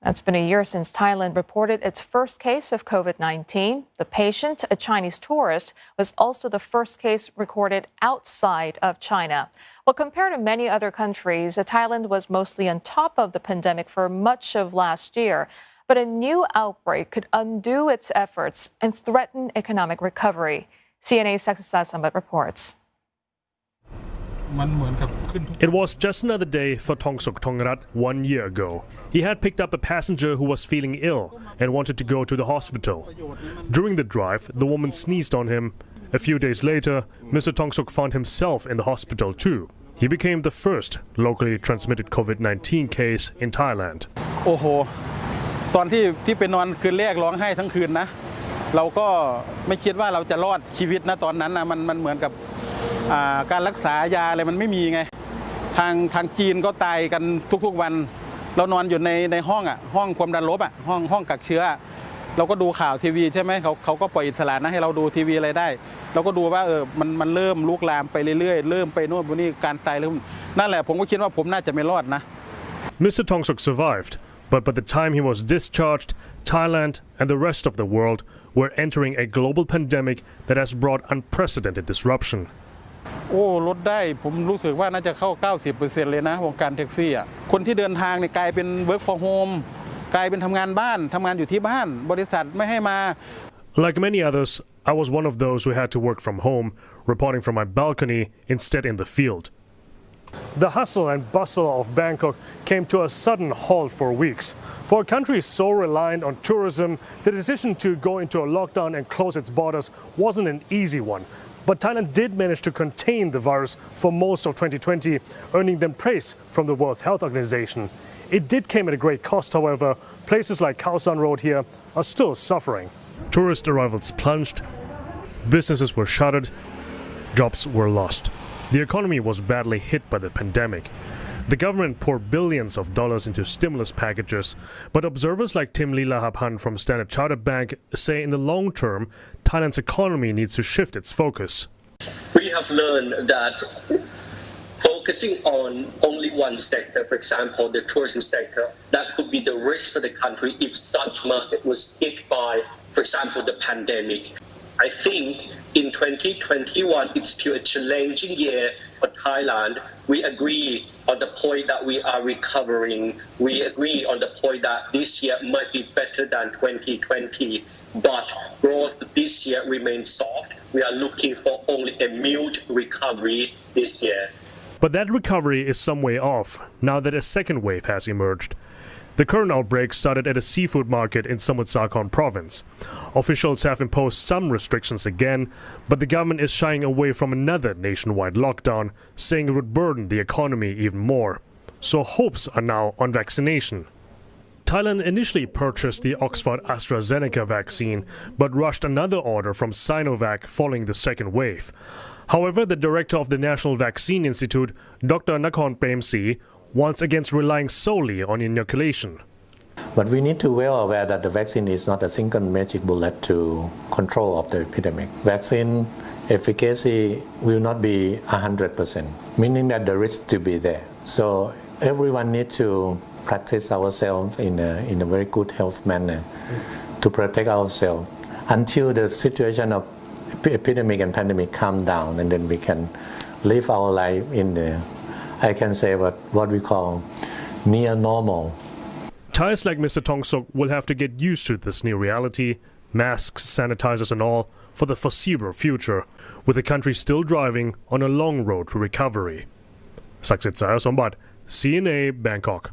It's been a year since Thailand reported its first case of COVID-19. The patient, a Chinese tourist, was also the first case recorded outside of China. Well, compared to many other countries, Thailand was mostly on top of the pandemic for much of last year. But a new outbreak could undo its efforts and threaten economic recovery. CNA's Saksasa Sambat reports. It was just another day for Thongsuch Thongrat 1 year ago. He had picked up a passenger who was feeling ill and wanted to go to the hospital. During the drive, the woman sneezed on him. A few days later, Mr. Thongsuch found himself in the hospital too. He became the first locally transmitted COVID-19 case in Thailand. โอ้โหตอนที่ไปนอนคืนแรกร้องไห้ทั้งคืนนะเราก็ไม่คิดว่าเราจะรอดชีวิตนะตอนนั้นนะมันเหมือนกับการรักษายาอะไรมันไม่มีไงทางจีนก็ตายกันทุกๆวันเรานอนอยู่ในห้องห้องความดันลบห้องกักเชื้อเราก็ดูข่าวทีวีใช่ไหมเขาก็ปล่อยอิสระนะให้เราดูทีวีอะไรได้เราก็ดูว่ามันเริ่มลุกลามไปเรื่อยๆเริ่มไปโน่นไปนี่การตายเริ่มนั่นแหละผมก็คิดว่าผมน่าจะไม่รอดนะ Mr. Thongsuch survived, but by the time he was discharged, Thailand and the rest of the world were entering a global pandemic that has brought unprecedented disruption. โอ้ลดได้ผมรู้สึกว่าน่าจะเข้า 90% เลยนะวงการแท็กซี่คนที่เดินทางเนี่ยกลายเป็น work from home กลายเป็นทำงานบ้านทำงานอยู่ที่บ้านบริษัทไม่ให้มา Like many others, I was one of those who had to work from home, reporting from my balcony instead in the field. The hustle and bustle of Bangkok came to a sudden halt for weeks. For a country so reliant on tourism, the decision to go into a lockdown and close its borders wasn't an easy one. But Thailand did manage to contain the virus for most of 2020, earning them praise from the World Health Organization. It did come at a great cost, however. Places like Khao San Road here are still suffering. Tourist arrivals plunged, businesses were shuttered, jobs were lost. The economy was badly hit by the pandemic. The government poured billions of dollars into stimulus packages, but observers like Tim Lilahapan from Standard Chartered Bank say in the long term, Thailand's economy needs to shift its focus. We have learned that focusing on only one sector, for example, the tourism sector, that could be the risk for the country if such market was hit by, for example, the pandemic. I think in 2021, it's still a challenging year for Thailand. We agree on the point that we are recovering. We agree on the point that this year might be better than 2020, but growth this year remains soft. We are looking for only a mild recovery this year. But that recovery is some way off now that a second wave has emerged. The current outbreak started at a seafood market in Samut Sakhon province. Officials have imposed some restrictions again, but the government is shying away from another nationwide lockdown, saying it would burden the economy even more. So hopes are now on vaccination. Thailand initially purchased the Oxford AstraZeneca vaccine, but rushed another order from Sinovac following the second wave. However, the director of the National Vaccine Institute, Dr. Nakhon Premsi, warns against relying solely on inoculation. But we need to be well aware that the vaccine is not a single magic bullet to control of the epidemic. Vaccine efficacy will not be 100%, meaning that the risk to be there. So everyone needs to practice ourselves in a very good health manner to protect ourselves until the situation of epidemic and pandemic calm down, and then we can live our life in the, I can say what we call near normal. Thais like Mr. Thongsuch will have to get used to this new reality, masks, sanitizers and all, for the foreseeable future, with the country still driving on a long road to recovery. Saksasa Sambat, CNA, Bangkok.